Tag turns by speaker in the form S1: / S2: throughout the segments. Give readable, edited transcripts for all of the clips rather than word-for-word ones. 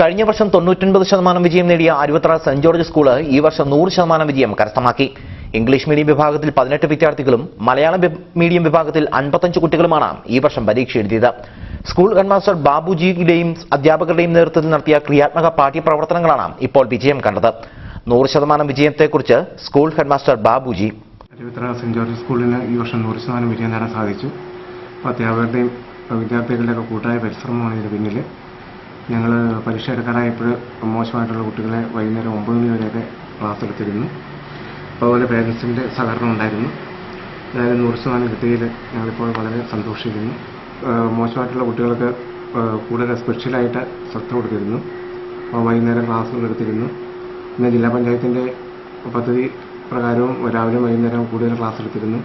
S1: കഴിഞ്ഞ വർഷം 99% വിജയം നേടിയ അരുവത്തറ സെന്റ് ജോർജ് സ്കൂൾ ഈ വർഷം 100% വിജയം കരസ്ഥമാക്കി. ഇംഗ്ലീഷ് മീഡിയം വിഭാഗത്തിൽ 18 വിദ്യാർത്ഥികളും മലയാളം മീഡിയം വിഭാഗത്തിൽ 55 കുട്ടികളുമാണ് ഈ വർഷം പരീക്ഷ എഴുതിയത്. സ്കൂൾ ഹെഡ്മാസ്റ്റർ ബാബുജിയുടെയും അധ്യാപകരുടെയും നേതൃത്വത്തിൽ നടത്തിയ ക്രിയാത്മക പാഠ്യപ്രവർത്തനങ്ങളാണ് ഇപ്പോൾ വിജയം കണ്ടത്. 100% വിജയത്തെക്കുറിച്ച് school headmaster Babuji.
S2: Aruvathara saint George സ്കൂളിന് ഈ വർഷം 100% വിജയം നേടാൻ സാധിച്ചു. അധ്യാപകരുടെയും വിദ്യാർത്ഥികളുടെയൊക്കെ കൂട്ടായ പരിശ്രമമാണ് ഇതിന് പിന്നിൽ. ഞങ്ങൾ പരീക്ഷ എടുക്കാനായപ്പോൾ മോശമായിട്ടുള്ള കുട്ടികളെ വൈകുന്നേരം 9 മണി വരെയൊക്കെ ക്ലാസ് എടുത്തിരുന്നു. അതുപോലെ പേരൻസിൻ്റെ സഹകരണം ഉണ്ടായിരുന്നു. അതായത് 100% കിട്ടിയതിൽ ഞങ്ങളിപ്പോൾ വളരെ സന്തോഷിക്കുന്നു. മോശമായിട്ടുള്ള കുട്ടികൾക്ക് കൂടുതൽ സ്പെഷ്യലായിട്ട് ശ്രദ്ധ കൊടുത്തിരുന്നു. വൈകുന്നേരം ക്ലാസ്സുകൾ എടുത്തിരുന്നു. പിന്നെ ജില്ലാ പഞ്ചായത്തിൻ്റെ പദ്ധതി പ്രകാരവും രാവിലെ വൈകുന്നേരം കൂടുതൽ ക്ലാസ് എടുത്തിരുന്നു.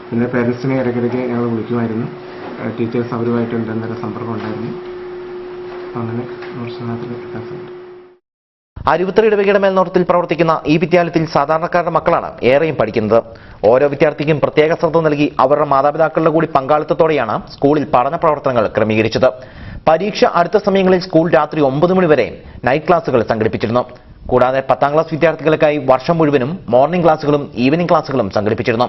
S2: പിന്നെ പേരൻസിനെ ഇടയ്ക്കിടയ്ക്ക് ഞങ്ങൾ വിളിക്കുമായിരുന്നു. ടീച്ചേഴ്സ് അവരുമായിട്ട് നിരന്തര സമ്പർക്കം ഉണ്ടായിരുന്നു. അങ്ങനെ 100% വ്യത്യാസമുണ്ട്.
S1: അരുവത്തറ ഇടവകയുടെ മേൽനോട്ടത്തിൽ പ്രവർത്തിക്കുന്ന ഈ വിദ്യാലയത്തിൽ സാധാരണക്കാരുടെ മക്കളാണ് ഏറെയും പഠിക്കുന്നത്. ഓരോ വിദ്യാർത്ഥിക്കും പ്രത്യേക ശ്രദ്ധ നൽകി അവരുടെ മാതാപിതാക്കളുടെ കൂടി പങ്കാളിത്തത്തോടെയാണ് സ്കൂളിൽ പഠന പ്രവർത്തനങ്ങൾ ക്രമീകരിച്ചത്. പരീക്ഷ അടുത്ത സമയങ്ങളിൽ സ്കൂൾ രാത്രി 9 മണി വരെ നൈറ്റ് ക്ലാസുകൾ സംഘടിപ്പിച്ചിരുന്നു. കൂടാതെ 10ാം ക്ലാസ് വിദ്യാർത്ഥികൾക്കായി വർഷം മുഴുവനും മോർണിംഗ് ക്ലാസുകളും ഈവനിംഗ് ക്ലാസുകളും സംഘടിപ്പിച്ചിരുന്നു.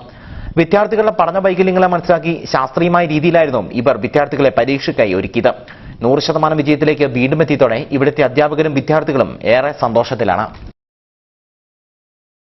S1: വിദ്യാർത്ഥികളുടെ പഠന വൈകല്യങ്ങളെ മനസ്സിലാക്കി ശാസ്ത്രീയമായ രീതിയിലായിരുന്നു ഇവർ വിദ്യാർത്ഥികളെ പരീക്ഷയ്ക്കായി ഒരുക്കിയത്. 100% വിജയത്തിലേക്ക് വീണ്ടും എത്തിയതോടെ ഇവിടുത്തെ അധ്യാപകരും വിദ്യാർത്ഥികളും ഏറെ സന്തോഷത്തിലാണ്.